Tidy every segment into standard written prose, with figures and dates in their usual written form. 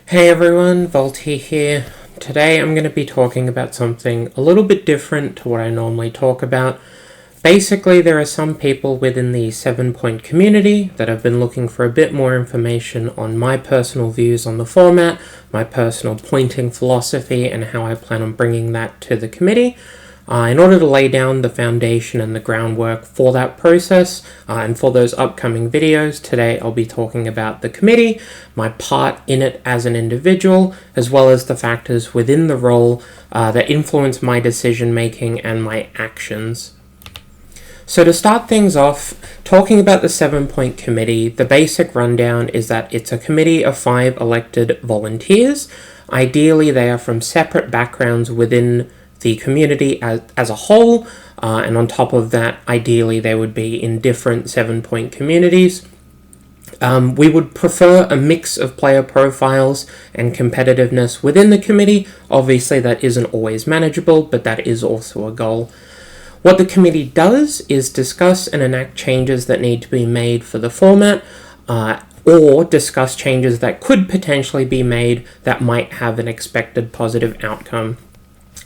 Hey everyone, Voltie here. Today I'm going to be talking about something a little bit different to what I normally talk about. Basically, there are some people within the 7-point community that have been looking for a bit more information on my personal views on the format, my personal pointing philosophy, and how I plan on bringing that to the committee. In order to lay down the foundation and the groundwork for that process and for those upcoming videos, today I'll be talking about the committee, my part in it as an individual, as well as the factors within the role that influence my decision making and my actions. So to start things off, talking about the 7-point committee, the basic rundown is that it's a committee of 5 elected volunteers. Ideally, they are from separate backgrounds within the community as a whole, and on top of that, ideally they would be in different 7-point communities. We would prefer a mix of player profiles and competitiveness within the committee. Obviously that isn't always manageable, but that is also a goal. What the committee does is discuss and enact changes that need to be made for the format, or discuss changes that could potentially be made that might have an expected positive outcome.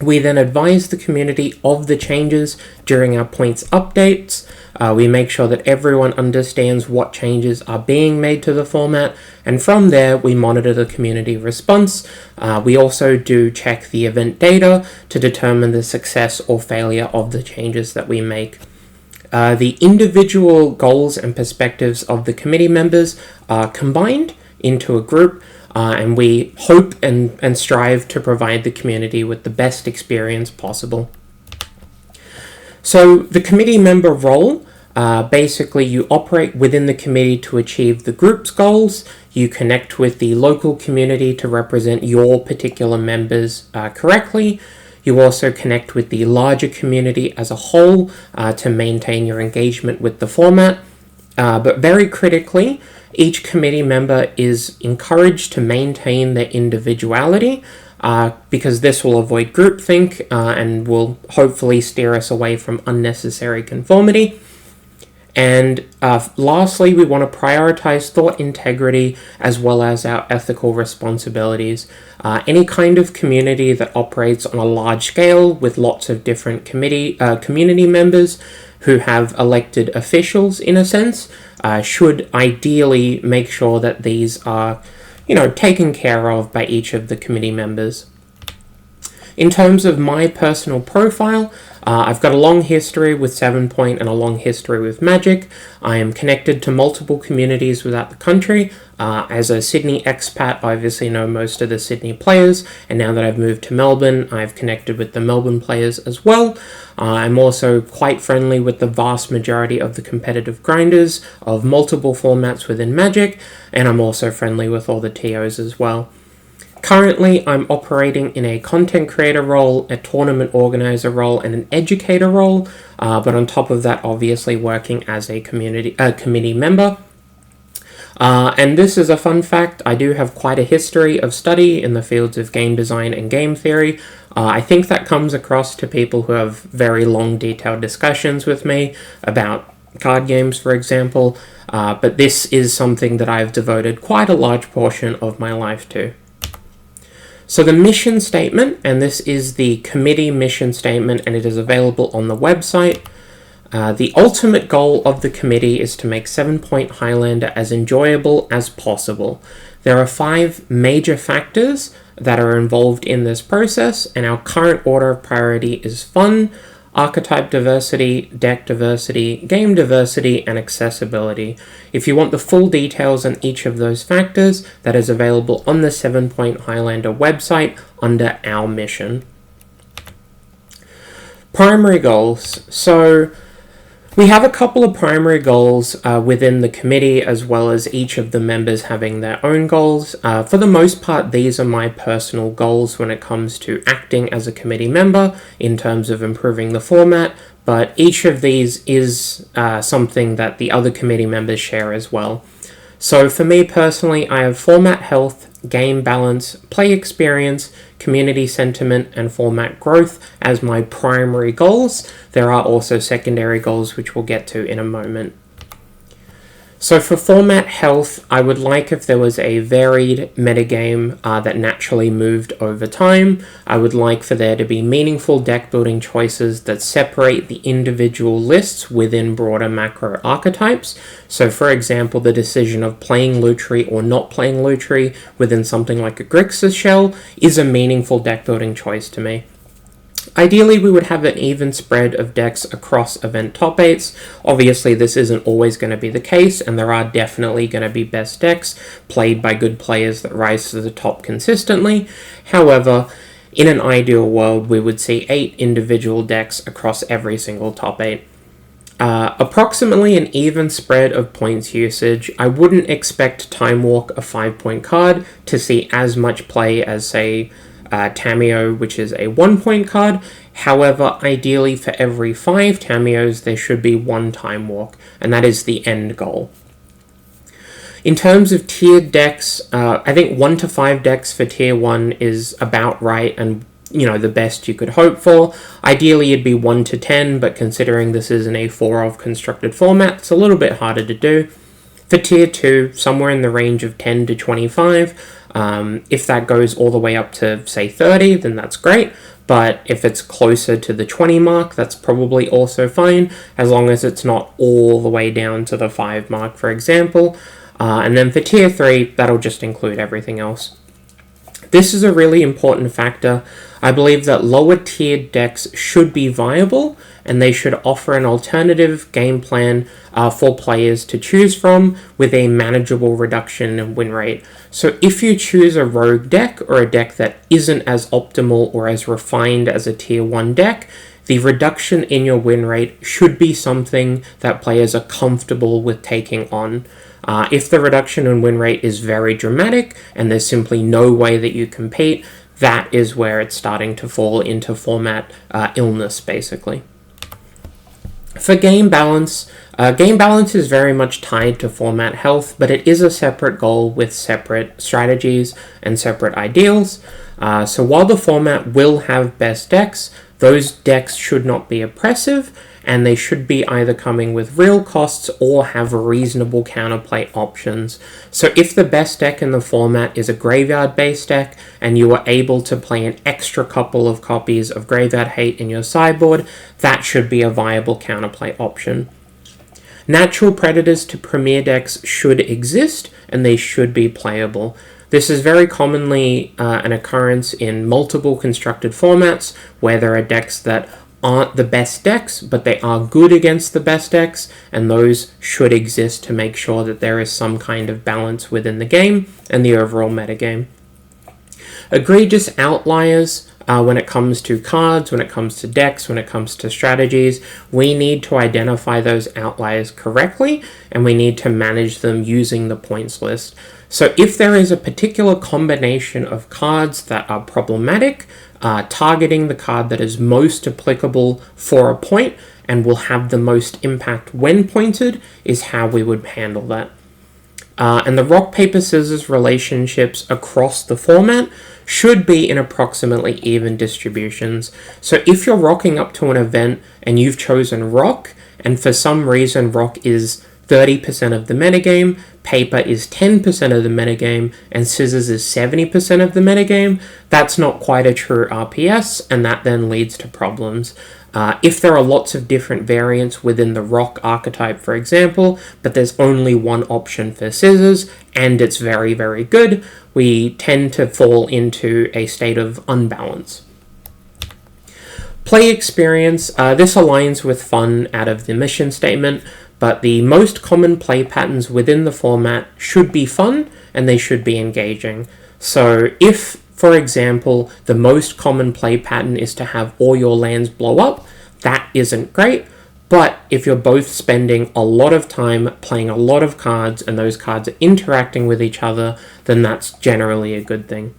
We then advise the community of the changes during our points updates. We make sure that everyone understands what changes are being made to the format, and from there we monitor the community response. We also do check the event data to determine the success or failure of the changes that we make. The individual goals and perspectives of the committee members are combined into a group, and we hope and strive to provide the community with the best experience possible. So the committee member role, basically you operate within the committee to achieve the group's goals. You connect with the local community to represent your particular members correctly. You also connect with the larger community as a whole to maintain your engagement with the format. But very critically, each committee member is encouraged to maintain their individuality because this will avoid groupthink and will hopefully steer us away from unnecessary conformity. And lastly, we want to prioritize thought integrity as well as our ethical responsibilities. Any kind of community that operates on a large scale with lots of different community members who have elected officials, in a sense, should ideally make sure that these are, taken care of by each of the committee members. In terms of my personal profile, I've got a long history with 7-point and a long history with Magic. I am connected to multiple communities throughout the country. As a Sydney expat, I obviously know most of the Sydney players, and now that I've moved to Melbourne, I've connected with the Melbourne players as well. I'm also quite friendly with the vast majority of the competitive grinders of multiple formats within Magic, and I'm also friendly with all the TOs as well. Currently, I'm operating in a content creator role, a tournament organizer role, and an educator role, but on top of that, obviously working as a committee member. And this is a fun fact, I do have quite a history of study in the fields of game design and game theory. I think that comes across to people who have very long, detailed discussions with me about card games, for example, but this is something that I've devoted quite a large portion of my life to. So the mission statement, and this is the committee mission statement, and it is available on the website. The ultimate goal of the committee is to make 7-point Highlander as enjoyable as possible. There are 5 major factors that are involved in this process, and our current order of priority is fun, archetype diversity, deck diversity, game diversity, and accessibility. If you want the full details on each of those factors, that is available on the 7-point Highlander website under our mission. Primary goals. So we have a couple of primary goals within the committee, as well as each of the members having their own goals. For the most part, these are my personal goals when it comes to acting as a committee member in terms of improving the format, but each of these is something that the other committee members share as well. So for me personally, I have format health, game balance, play experience, community sentiment, and format growth as my primary goals. There are also secondary goals which we'll get to in a moment. So for format health, I would like if there was a varied metagame that naturally moved over time. I would like for there to be meaningful deck building choices that separate the individual lists within broader macro archetypes. So for example, the decision of playing Lutri or not playing Lutri within something like a Grixis shell is a meaningful deck building choice to me. Ideally, we would have an even spread of decks across event top 8s. Obviously, this isn't always going to be the case, and there are definitely going to be best decks played by good players that rise to the top consistently. However, in an ideal world, we would see 8 individual decks across every single top 8. Approximately an even spread of points usage. I wouldn't expect Time Walk, a 5-point card, to see as much play as, say, Tamiyo, which is a 1-point card. However, ideally for every 5 Tamiyos, there should be 1 Time Walk, and that is the end goal. In terms of tiered decks, I think 1 to 5 decks for tier 1 is about right and the best you could hope for. Ideally, it'd be 1 to 10, but considering this isn't a 4-of constructed format, it's a little bit harder to do. For tier 2, somewhere in the range of 10 to 25. If that goes all the way up to, say, 30, then that's great. But if it's closer to the 20 mark, that's probably also fine, as long as it's not all the way down to the 5 mark, for example. And then for tier 3, that'll just include everything else. This is a really important factor. I believe that lower tiered decks should be viable, and they should offer an alternative game plan for players to choose from with a manageable reduction in win rate. So if you choose a rogue deck or a deck that isn't as optimal or as refined as a tier 1 deck, the reduction in your win rate should be something that players are comfortable with taking on. If the reduction in win rate is very dramatic and there's simply no way that you compete, that is where it's starting to fall into format illness, basically. For game balance is very much tied to format health, but it is a separate goal with separate strategies and separate ideals. So while the format will have best decks, those decks should not be oppressive, and they should be either coming with real costs or have reasonable counterplay options. So if the best deck in the format is a graveyard-based deck, and you are able to play an extra couple of copies of Graveyard Hate in your sideboard, that should be a viable counterplay option. Natural predators to premier decks should exist, and they should be playable. This is very commonly an occurrence in multiple constructed formats, where there are decks that aren't the best decks, but they are good against the best decks, and those should exist to make sure that there is some kind of balance within the game and the overall metagame. Egregious outliers when it comes to cards, when it comes to decks, when it comes to strategies, we need to identify those outliers correctly, and we need to manage them using the points list. So if there is a particular combination of cards that are problematic, targeting the card that is most applicable for a point and will have the most impact when pointed is how we would handle that. And the rock, paper, scissors relationships across the format should be in approximately even distributions. So if you're rocking up to an event and you've chosen rock, and for some reason rock is 30% of the metagame, paper is 10% of the metagame, and scissors is 70% of the metagame, that's not quite a true RPS, and that then leads to problems. If there are lots of different variants within the rock archetype, for example, but there's only one option for scissors, and it's very, very good, we tend to fall into a state of unbalance. Play experience, this aligns with fun out of the mission statement, but the most common play patterns within the format should be fun, and they should be engaging. So if, for example, the most common play pattern is to have all your lands blow up, that isn't great. But if you're both spending a lot of time playing a lot of cards and those cards are interacting with each other, then that's generally a good thing.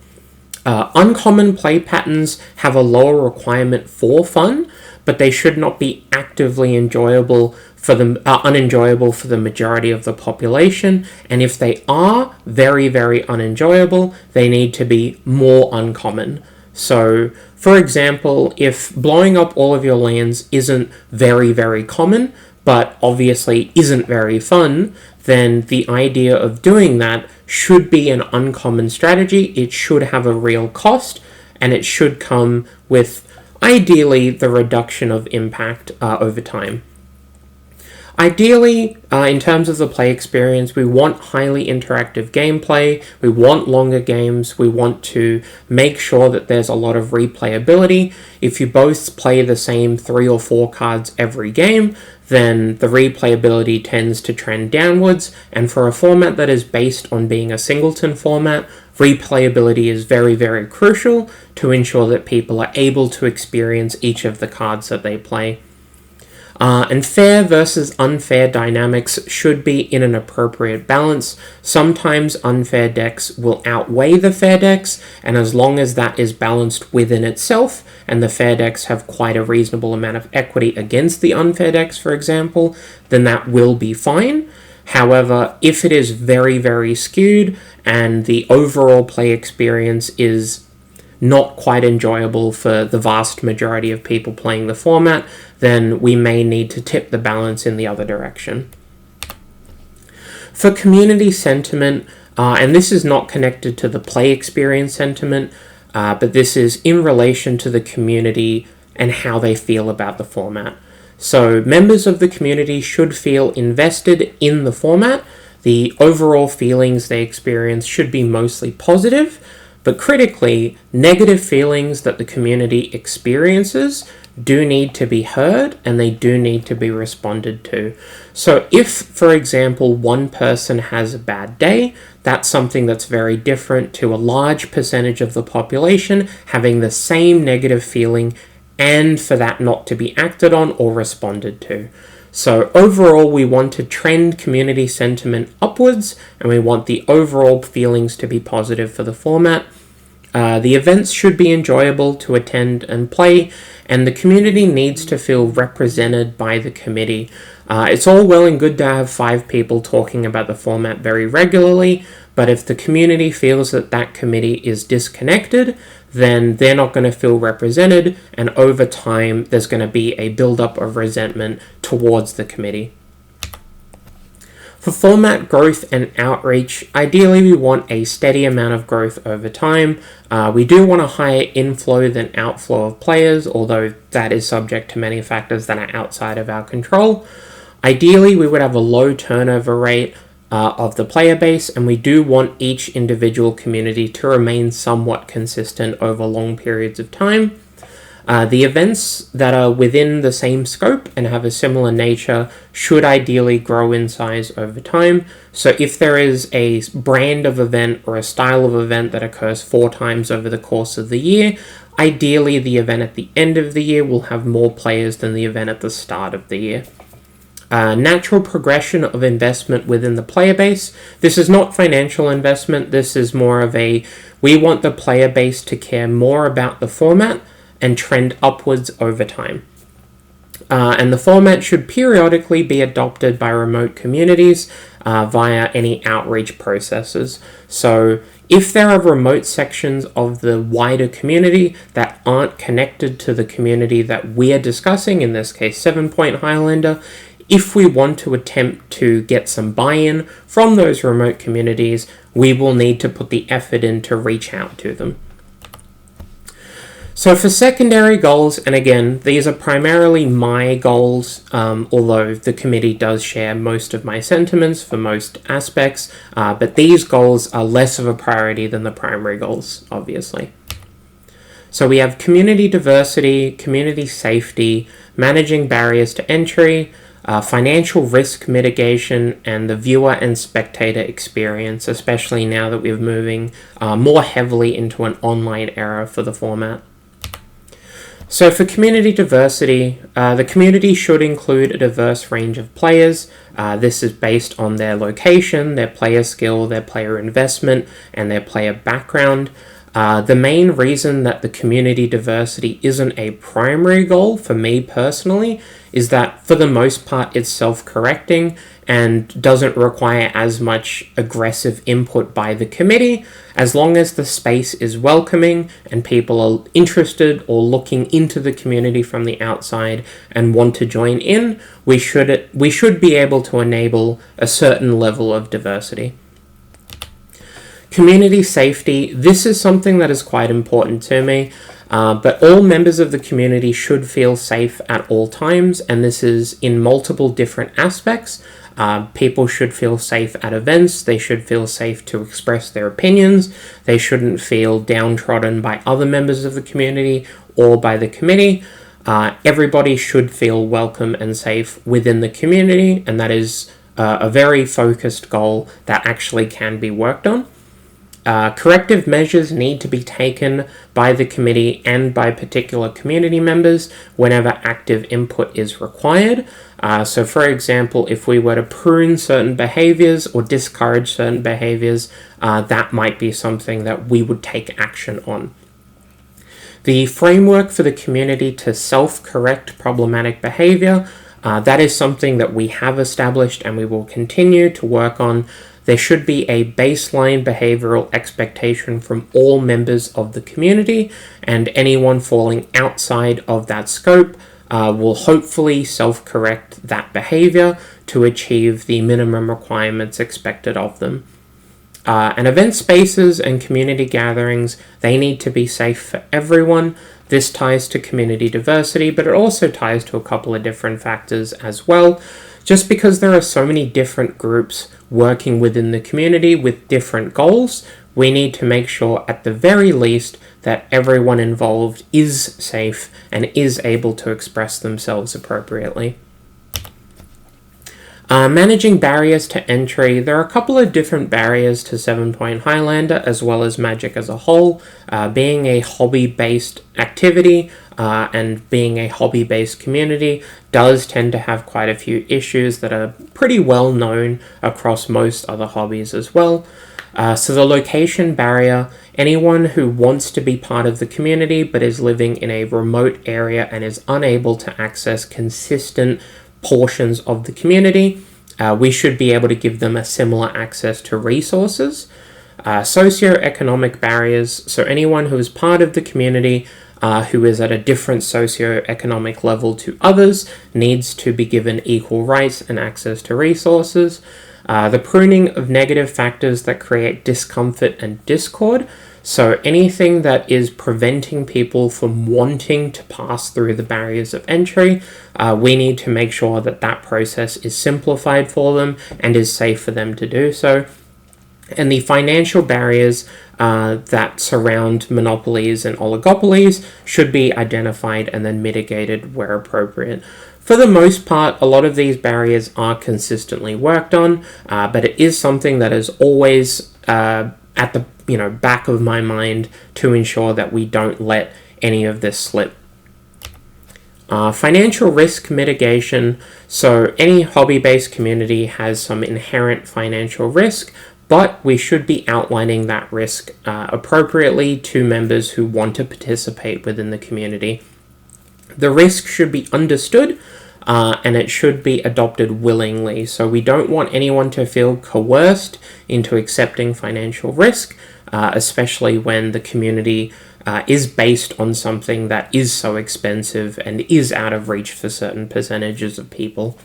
Uncommon play patterns have a lower requirement for fun, but they should not be actively unenjoyable for the majority of the population, and if they are very, very unenjoyable, they need to be more uncommon. So, for example, if blowing up all of your lands isn't very, very common, but obviously isn't very fun, then the idea of doing that should be an uncommon strategy. It should have a real cost, and it should come with, ideally, the reduction of impact over time. Ideally, in terms of the play experience, we want highly interactive gameplay, we want longer games, we want to make sure that there's a lot of replayability. If you both play the same 3 or 4 cards every game, then the replayability tends to trend downwards, and for a format that is based on being a singleton format, replayability is very, very crucial to ensure that people are able to experience each of the cards that they play. And fair versus unfair dynamics should be in an appropriate balance. Sometimes unfair decks will outweigh the fair decks, and as long as that is balanced within itself, and the fair decks have quite a reasonable amount of equity against the unfair decks, for example, then that will be fine. However, if it is very, very skewed, and the overall play experience is not quite enjoyable for the vast majority of people playing the format, then we may need to tip the balance in the other direction. For community sentiment, and this is not connected to the play experience sentiment, but this is in relation to the community and how they feel about the format. So members of the community should feel invested in the format. The overall feelings they experience should be mostly positive, but critically, negative feelings that the community experiences do need to be heard, and they do need to be responded to. So if, for example, one person has a bad day, that's something that's very different to a large percentage of the population having the same negative feeling, and for that not to be acted on or responded to. So overall, we want to trend community sentiment upwards, and we want the overall feelings to be positive for the format. The events should be enjoyable to attend and play, and the community needs to feel represented by the committee. It's all well and good to have 5 people talking about the format very regularly, but if the community feels that that committee is disconnected, then they're not going to feel represented, and over time there's going to be a build-up of resentment towards the committee. For format growth and outreach, ideally we want a steady amount of growth over time. We do want a higher inflow than outflow of players, although that is subject to many factors that are outside of our control. Ideally, we would have a low turnover rate of the player base, and we do want each individual community to remain somewhat consistent over long periods of time. The events that are within the same scope and have a similar nature should ideally grow in size over time. So if there is a brand of event or a style of event that occurs 4 times over the course of the year, ideally the event at the end of the year will have more players than the event at the start of the year. Natural progression of investment within the player base. This is not financial investment. This is more of we want the player base to care more about the format and trend upwards over time. And the format should periodically be adopted by remote communities via any outreach processes. So if there are remote sections of the wider community that aren't connected to the community that we are discussing, in this case 7 Point Highlander, if we want to attempt to get some buy-in from those remote communities, we will need to put the effort in to reach out to them. So for secondary goals, and again, these are primarily my goals, although the committee does share most of my sentiments for most aspects, but these goals are less of a priority than the primary goals, obviously. So we have community diversity, community safety, managing barriers to entry, financial risk mitigation, and the viewer and spectator experience, especially now that we're moving more heavily into an online era for the format. So for community diversity, the community should include a diverse range of players. This is based on their location, their player skill, their player investment, and their player background. The main reason that the community diversity isn't a primary goal for me personally is that for the most part it's self-correcting and doesn't require as much aggressive input by the committee. As long as the space is welcoming and people are interested or looking into the community from the outside and want to join in, we should be able to enable a certain level of diversity. Community safety, this is something that is quite important to me, but all members of the community should feel safe at all times, and this is in multiple different aspects. People should feel safe at events, they should feel safe to express their opinions, they shouldn't feel downtrodden by other members of the community or by the committee. Everybody should feel welcome and safe within the community, and that is a very focused goal that actually can be worked on. Corrective measures need to be taken by the committee and by particular community members whenever active input is required. So for example, if we were to prune certain behaviors or discourage certain behaviors, that might be something that we would take action on. The framework for the community to self-correct problematic behavior, that is something that we have established and we will continue to work on. There should be a baseline behavioral expectation from all members of the community, and anyone falling outside of that scope will hopefully self-correct that behavior to achieve the minimum requirements expected of them. And event spaces and community gatherings, they need to be safe for everyone. This ties to community diversity, but it also ties to a couple of different factors as well. Just because there are so many different groups working within the community with different goals, we need to make sure at the very least that everyone involved is safe and is able to express themselves appropriately. Managing barriers to entry, there are a couple of different barriers to 7 Point Highlander as well as Magic as a whole. Being a hobby-based activity and being a hobby-based community does tend to have quite a few issues that are pretty well known across most other hobbies as well. So the location barrier, anyone who wants to be part of the community but is living in a remote area and is unable to access consistent portions of the community, we should be able to give them a similar access to resources. Socioeconomic barriers, so anyone who is part of the community who is at a different socioeconomic level to others needs to be given equal rights and access to resources. The pruning of negative factors that create discomfort and discord. So anything that is preventing people from wanting to pass through the barriers of entry, we need to make sure that that process is simplified for them and is safe for them to do so. And the financial barriers that surround monopolies and oligopolies should be identified and then mitigated where appropriate. For the most part, a lot of these barriers are consistently worked on, but it is something that is always at the back of my mind to ensure that we don't let any of this slip. Financial risk mitigation. So any hobby-based community has some inherent financial risk, but we should be outlining that risk appropriately to members who want to participate within the community. The risk should be understood and it should be adopted willingly. So we don't want anyone to feel coerced into accepting financial risk, especially when the community is based on something that is so expensive and is out of reach for certain percentages of people.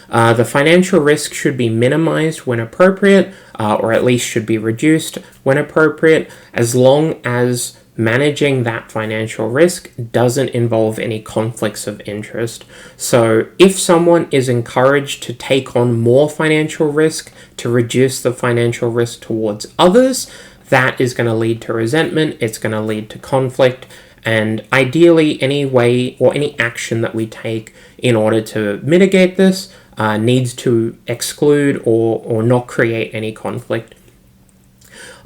The financial risk should be minimized when appropriate, or at least should be reduced when appropriate, as long as managing that financial risk doesn't involve any conflicts of interest. So if someone is encouraged to take on more financial risk to reduce the financial risk towards others, that is going to lead to resentment, it's going to lead to conflict, and ideally any way or any action that we take in order to mitigate this needs to exclude or not create any conflict.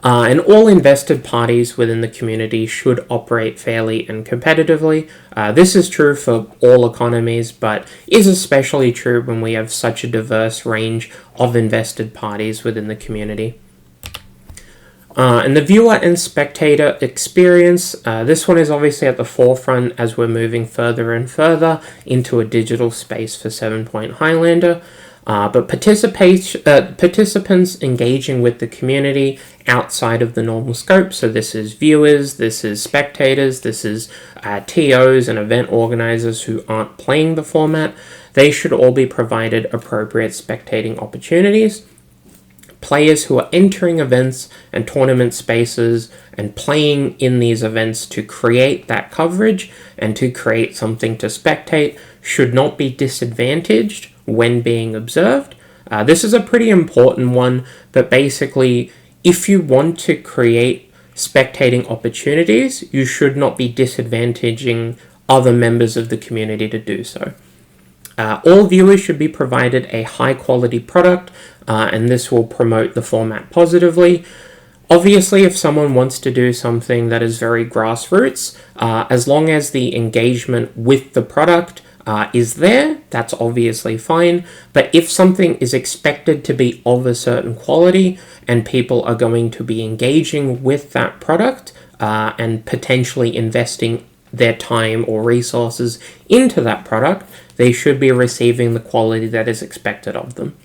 And all invested parties within the community should operate fairly and competitively. This is true for all economies, but is especially true when we have such a diverse range of invested parties within the community. And the viewer and spectator experience, this one is obviously at the forefront as we're moving further and further into a digital space for 7 Point Highlander. But participants engaging with the community outside of the normal scope. So this is viewers, this is spectators, this is TOs and event organizers who aren't playing the format. They should all be provided appropriate spectating opportunities. Players who are entering events and tournament spaces and playing in these events to create that coverage and to create something to spectate should not be disadvantaged when being observed. This is a pretty important one, but basically, if you want to create spectating opportunities, you should not be disadvantaging other members of the community to do so. All viewers should be provided a high quality product, and this will promote the format positively. Obviously, if someone wants to do something that is very grassroots, as long as the engagement with the product is there, that's obviously fine. But if something is expected to be of a certain quality and people are going to be engaging with that product and potentially investing their time or resources into that product, they should be receiving the quality that is expected of them.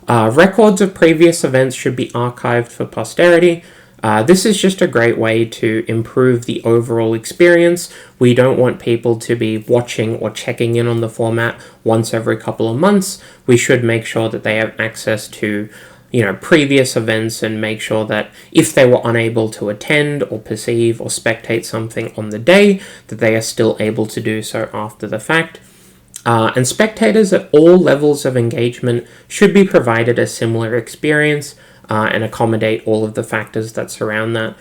Records of previous events should be archived for posterity. This is just a great way to improve the overall experience. We don't want people to be watching or checking in on the format once every couple of months. We should make sure that they have access to previous events and make sure that if they were unable to attend or perceive or spectate something on the day, that they are still able to do so after the fact. And spectators at all levels of engagement should be provided a similar experience and accommodate all of the factors that surround that.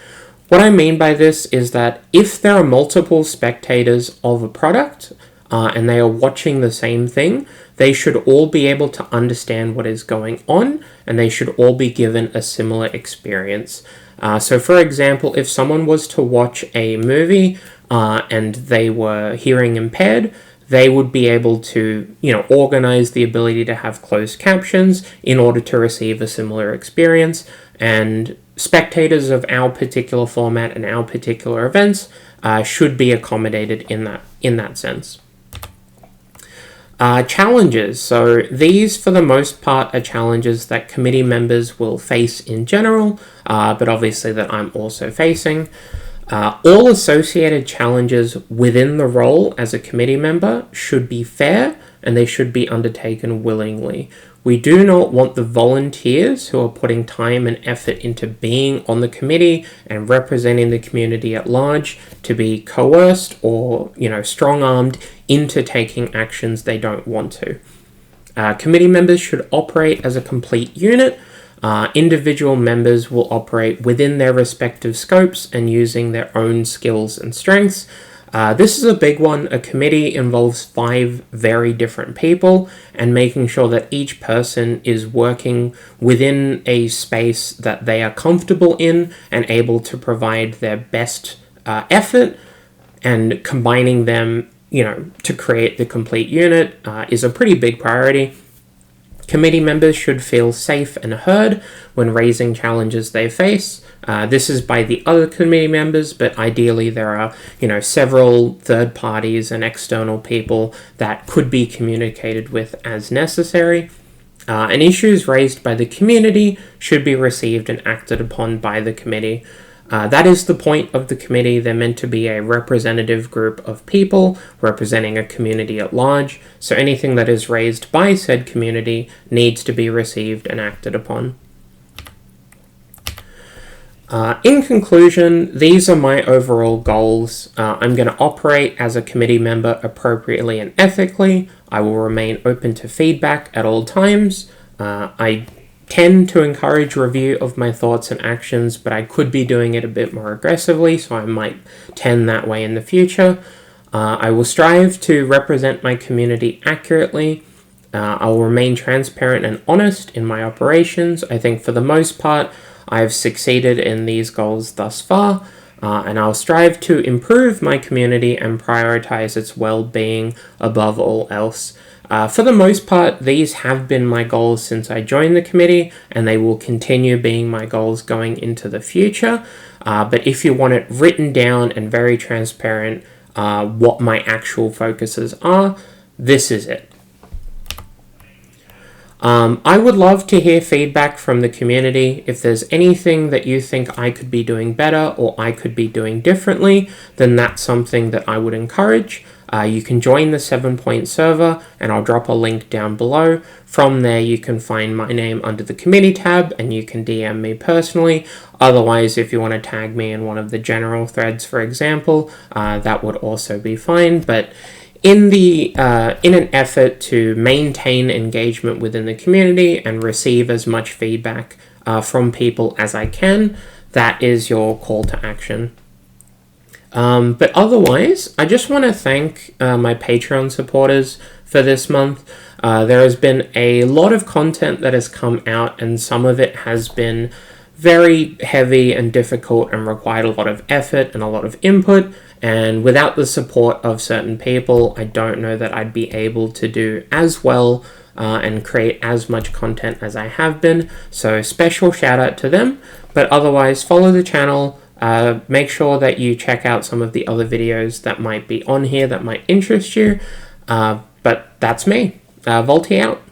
What I mean by this is that if there are multiple spectators of a product and they are watching the same thing, they should all be able to understand what is going on, and they should all be given a similar experience. So for example, if someone was to watch a movie and they were hearing impaired, they would be able to, organize the ability to have closed captions in order to receive a similar experience. And spectators of our particular format and our particular events should be accommodated in that sense. Challenges. So these, for the most part, are challenges that committee members will face in general, but obviously that I'm also facing. All associated challenges within the role as a committee member should be fair and they should be undertaken willingly. We do not want the volunteers who are putting time and effort into being on the committee and representing the community at large to be coerced or, strong-armed into taking actions they don't want to. Committee members should operate as a complete unit. Individual members will operate within their respective scopes and using their own skills and strengths. This is a big one. A committee involves 5 very different people, and making sure that each person is working within a space that they are comfortable in and able to provide their best effort, and combining them, to create the complete unit is a pretty big priority. Committee members should feel safe and heard when raising challenges they face. This is by the other committee members, but ideally there are, several third parties and external people that could be communicated with as necessary. And issues raised by the community should be received and acted upon by the committee. That is the point of the committee. They're meant to be a representative group of people representing a community at large, so anything that is raised by said community needs to be received and acted upon. In conclusion, these are my overall goals. I'm going to operate as a committee member appropriately and ethically. I will remain open to feedback at all times. I tend to encourage review of my thoughts and actions, but I could be doing it a bit more aggressively, so I might tend that way in the future. I will strive to represent my community accurately. I will remain transparent and honest in my operations. I think for the most part, I've succeeded in these goals thus far, and I'll strive to improve my community and prioritize its well-being above all else. For the most part, these have been my goals since I joined the committee, and they will continue being my goals going into the future. But if you want it written down and very transparent, what my actual focuses are, this is it. I would love to hear feedback from the community. If there's anything that you think I could be doing better or I could be doing differently, then that's something that I would encourage. You can join the 7-Point server, and I'll drop a link down below. From there, you can find my name under the committee tab, and you can DM me personally. Otherwise, if you want to tag me in one of the general threads, for example, that would also be fine. But in an effort to maintain engagement within the community and receive as much feedback from people as I can, that is your call to action. But otherwise, I just want to thank my Patreon supporters for this month. There has been a lot of content that has come out, and some of it has been very heavy and difficult and required a lot of effort and a lot of input. And without the support of certain people, I don't know that I'd be able to do as well and create as much content as I have been. So special shout out to them. But otherwise, follow the channel. Make sure that you check out some of the other videos that might be on here that might interest you. But that's me. Voltie out.